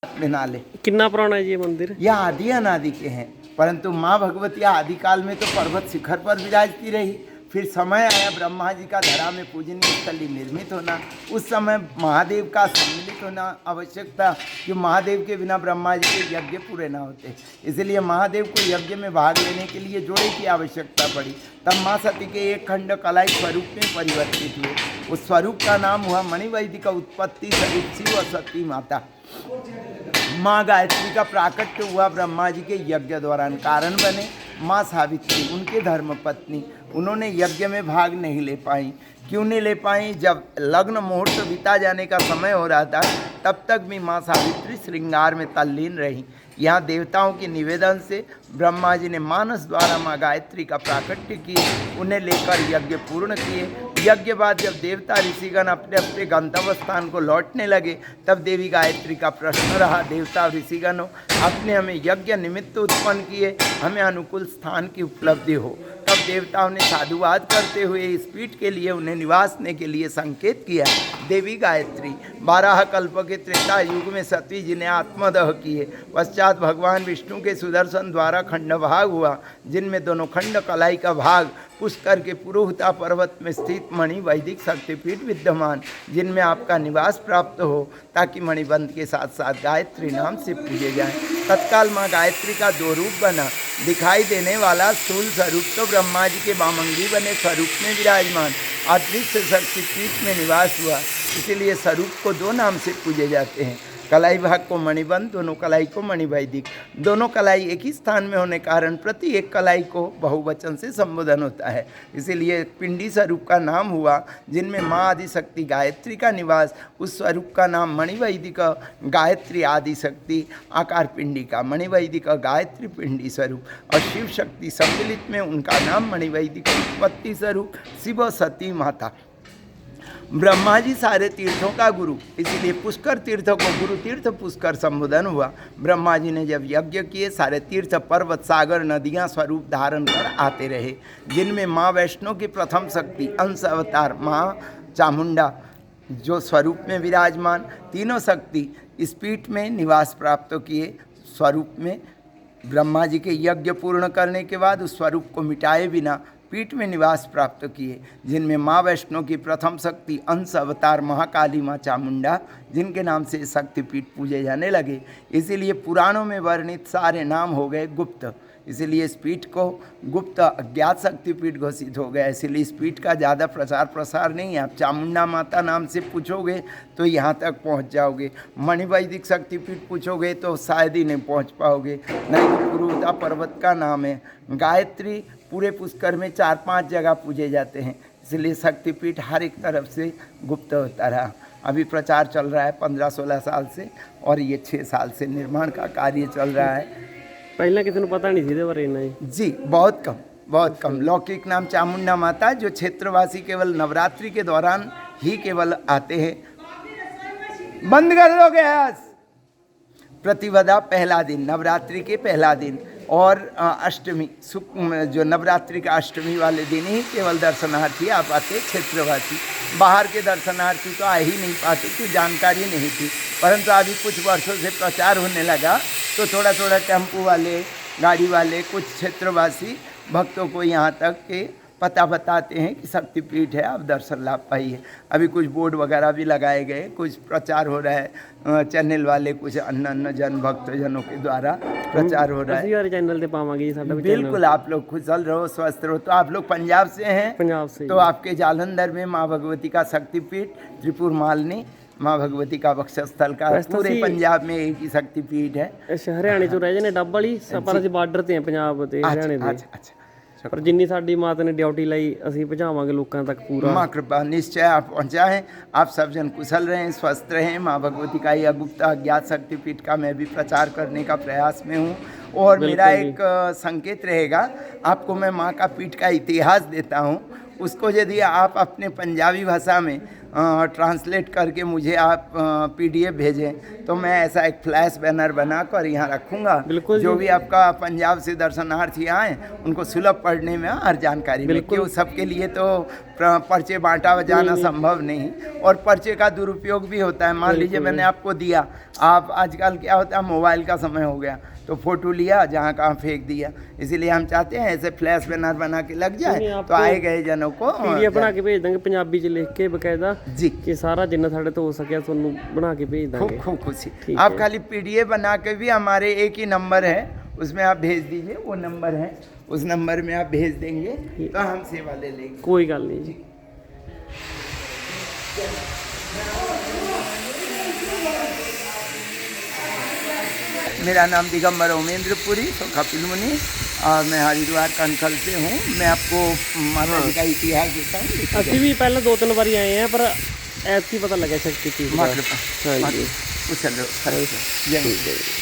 में नाले। कितना पुराना है ये मंदिर? यह आदि अनादि के हैं, परंतु माँ भगवती आदि काल में तो पर्वत शिखर पर विराजती रही। फिर समय आया ब्रह्मा जी का धरा में पूजनीय स्थली निर्मित होना। उस समय महादेव का सम्मिलित होना आवश्यक था, कि महादेव के बिना ब्रह्मा जी के यज्ञ पूरे ना होते। इसलिए महादेव को यज्ञ में भाग लेने के लिए जोड़े की आवश्यकता पड़ी। तब माँ सती के एक खंड कलाई स्वरूप में परिवर्तित हुए। उस स्वरूप का नाम हुआ मणिवैदिक उत्पत्ति स्वरूप शिव और सती माता। माँ गायत्री का प्राकट्य हुआ ब्रह्मा जी के यज्ञ दौरान। कारण बने माँ सावित्री, उनके धर्मपत्नी। उन्होंने यज्ञ में भाग नहीं ले पाई। क्यों नहीं ले पाई? जब लग्न मुहूर्त बीता जाने का समय हो रहा था, तब तक भी माँ सावित्री श्रृंगार में तल्लीन रही। यहाँ देवताओं के निवेदन से ब्रह्मा जी ने मानस द्वारा माँ गायत्री का प्राकट्य किए, उन्हें लेकर यज्ञ पूर्ण किए। यज्ञ बाद जब देवता ऋषिगण अपने अपने गंतव्य स्थान को लौटने लगे, तब देवी गायत्री का प्रश्न रहा, देवता ऋषिगणों, आपने हमें यज्ञ निमित्त उत्पन्न किए, हमें अनुकूल स्थान की उपलब्धि हो। तब देवताओं ने साधुवाद करते हुए इस पीठ के लिए उन्हें निवासने के लिए संकेत किया। देवी गायत्री 12 कल्प के त्रेता युग में सती जी ने आत्मदह किए। पश्चात भगवान विष्णु के सुदर्शन द्वारा खंड भाग हुआ, जिनमें दोनों खंड कलाई का भाग पुष्कर के पुरोहिता पर्वत में स्थित मणि वैदिक शक्तिपीठ विद्यमान, जिनमें आपका निवास प्राप्त हो, ताकि मणिबंध के साथ साथ गायत्री नाम से पूजे जाएं। तत्काल माँ गायत्री का 2 रूप बना। दिखाई देने वाला स्थूल स्वरूप तो ब्रह्मा जी के वामंगी बने स्वरूप में विराजमान, अदृश्य शक्तिपीठ में निवास हुआ। इसीलिए स्वरूप को 2 नाम से पूजे जाते हैं। कलाई भाग को मणिबंध, दोनों कलाई को मणिवैदिक। दोनों कलाई एक ही स्थान में होने कारण प्रति एक कलाई को बहुवचन से संबोधन होता है। इसीलिए पिंडी स्वरूप का नाम हुआ, जिनमें माँ आदि शक्ति गायत्री का निवास। उस स्वरूप का नाम मणिवैदिक गायत्री आदि शक्ति आकार पिंडी का, मणिवैदिक गायत्री पिंडी स्वरूप। और शिव शक्ति सम्मिलित में उनका नाम मणिवैदिक उत्पत्ति स्वरूप शिव सती माता। ब्रह्मा जी सारे तीर्थों का गुरु, इसीलिए पुष्कर तीर्थ को गुरु तीर्थ पुष्कर संबोधन हुआ। ब्रह्मा जी ने जब यज्ञ किए, सारे तीर्थ पर्वत सागर नदियां स्वरूप धारण कर आते रहे, जिनमें माँ वैष्णो की प्रथम शक्ति अंश अवतार माँ चामुंडा जो स्वरूप में विराजमान। तीनों शक्ति इस पीठ में निवास प्राप्त किए। स्वरूप में ब्रह्मा जी के यज्ञ पूर्ण करने के बाद उस स्वरूप को मिटाए बिना पीठ में निवास प्राप्त किए, जिनमें माँ वैष्णो की प्रथम शक्ति अंश अवतार महाकाली माँ चामुंडा, जिनके नाम से शक्तिपीठ पूजे जाने लगे। इसीलिए पुराणों में वर्णित सारे नाम हो गए गुप्त। इसीलिए इस पीठ को गुप्त अज्ञात शक्तिपीठ घोषित हो गया। इसीलिए इस पीठ का ज़्यादा प्रचार प्रसार नहीं है। आप चामुंडा माता नाम से पूछोगे तो यहाँ तक पहुँच जाओगे, मणिवैदिक शक्तिपीठ पूछोगे तो शायद ही नहीं पहुँच पाओगे। नहीं तो पुरोहिता पर्वत का नाम है। गायत्री पूरे पुष्कर में 4-5 जगह पूजे जाते हैं, इसलिए शक्तिपीठ हर एक तरफ से गुप्त होता रहा। अभी प्रचार चल रहा है 15-16 साल से, और ये 6 साल से निर्माण का कार्य चल रहा है। पहले किसी को पता नहीं थी बारे में जी, बहुत कम। लौकिक नाम चामुंडा माता, जो क्षेत्रवासी केवल नवरात्रि के दौरान ही केवल आते हैं। बंद कर दो गैस। प्रतिपदा पहला दिन, नवरात्रि के पहला दिन, और अष्टमी जो नवरात्रि का अष्टमी वाले दिन ही केवल दर्शनार्थी आ पाते। क्षेत्रवासी बाहर के दर्शनार्थी तो आ ही नहीं पाते, क्योंकि जानकारी नहीं थी। परंतु अभी कुछ वर्षों से प्रचार होने लगा, तो थोड़ा थोड़ा टेम्पो वाले, गाड़ी वाले, कुछ क्षेत्रवासी भक्तों को यहाँ तक के पता बताते हैं कि शक्तिपीठ है, आप दर्शन लाभ पाइए। अभी कुछ बोर्ड वगैरह भी लगाए गए, कुछ प्रचार हो रहा है चैनल वाले, कुछ अन्य जन भक्तजनों के द्वारा प्रचार हो रहा है। चैनल दे पावांगे बिल्कुल, आप लोग खुशल रहो, स्वस्थ रहो। तो आप लोग पंजाब से हैं? पंजाब से। तो आपके जालंधर में माँ भगवती का शक्तिपीठ, त्रिपुर मालनी माँ भगवती का वक्षस्थल का पूरे पंजाब में एक ही शक्तिपीठ है। हरियाणे चो रह जाने डब वाली पर बार्डर ते पंजाब ते हरियाणे दे। अच्छा। पर जिन्नी साडी माता ने ड्यूटी लाई असीं पहुंचावांगे लोकां तक पूरा। माँ कृपा निश्चय आप पहुँचाएँ। आप सब जन कुशल रहें, स्वस्थ रहें। माँ भगवती का यह गुप्त अज्ञात शक्तिपीठ का मैं भी प्रचार करने का प्रयास में हूँ। और मेरा एक संकेत रहेगा, आपको मैं माँ का पीठ का इतिहास देता हूँ। उसको यदि आप अपने पंजाबी भाषा में ट्रांसलेट करके मुझे आप PDF भेजें तो मैं ऐसा एक फ्लैश बैनर बनाकर यहाँ रखूँगा। बिल्कुल जो जी। भी आपका पंजाब से दर्शनार्थी आए उनको सुलभ पढ़ने में हर जानकारी मिले, बिल्कुल। क्यों सबके लिए तो पर्चे बांटा जाना संभव नहीं, और पर्चे का दुरुपयोग भी होता है। मान लीजिए मैंने आपको दिया, आप आजकल क्या होता है मोबाइल का समय हो गया तो फोटो लिया जहाँ कहाँ फेंक दिया, इसीलिए हम चाहते हैं ऐसे फ्लैश बैनर बना के लग नहीं, जाए तो आपको आए गए जनों को PDF ਬਣਾ ਕੇ ਭੇਜ ਦਾਂਗੇ ਪੰਜਾਬੀ ਚ ਲਿਖ ਕੇ ਬਕਾਇਦਾ जी ਕਿ ਸਾਰਾ ਜਿੰਨਾ ਸਾਡੇ ਤੋਂ ਹੋ ਸਕਿਆ ਤੁਹਾਨੂੰ ਬਣਾ ਕੇ ਭੇਜ खूब ਦਾਂਗੇ। खूब खुशी। ठीक आप है। खाली PDF बना के भी हमारे एक ही नंबर है उसमें आप भेज दीजिए, वो नंबर है उस नंबर में आप भेज देंगे तो हम सेवा ले लेंगे। ਕੋਈ ਗੱਲ ਨਹੀਂ ਜੀ। मेरा नाम दिगंबर ओमेंद्रपुरी तो कपिल मुनि, और मैं हरिद्वार कंखल से हूँ। मैं आपको माता जी का इतिहास देता हूँ। ਅਸੀਂ ਵੀ ਪਹਿਲਾਂ 2-3 ਵਾਰੀ ਆਏ ਆ ਪਰ ਐਤਕੀ ਪਤਾ ਲੱਗਿਆ ਸ਼ਕਤੀ ਕੀ माँ कृपा ਹਾਂਜੀ कुशल रहो। जय हिंद।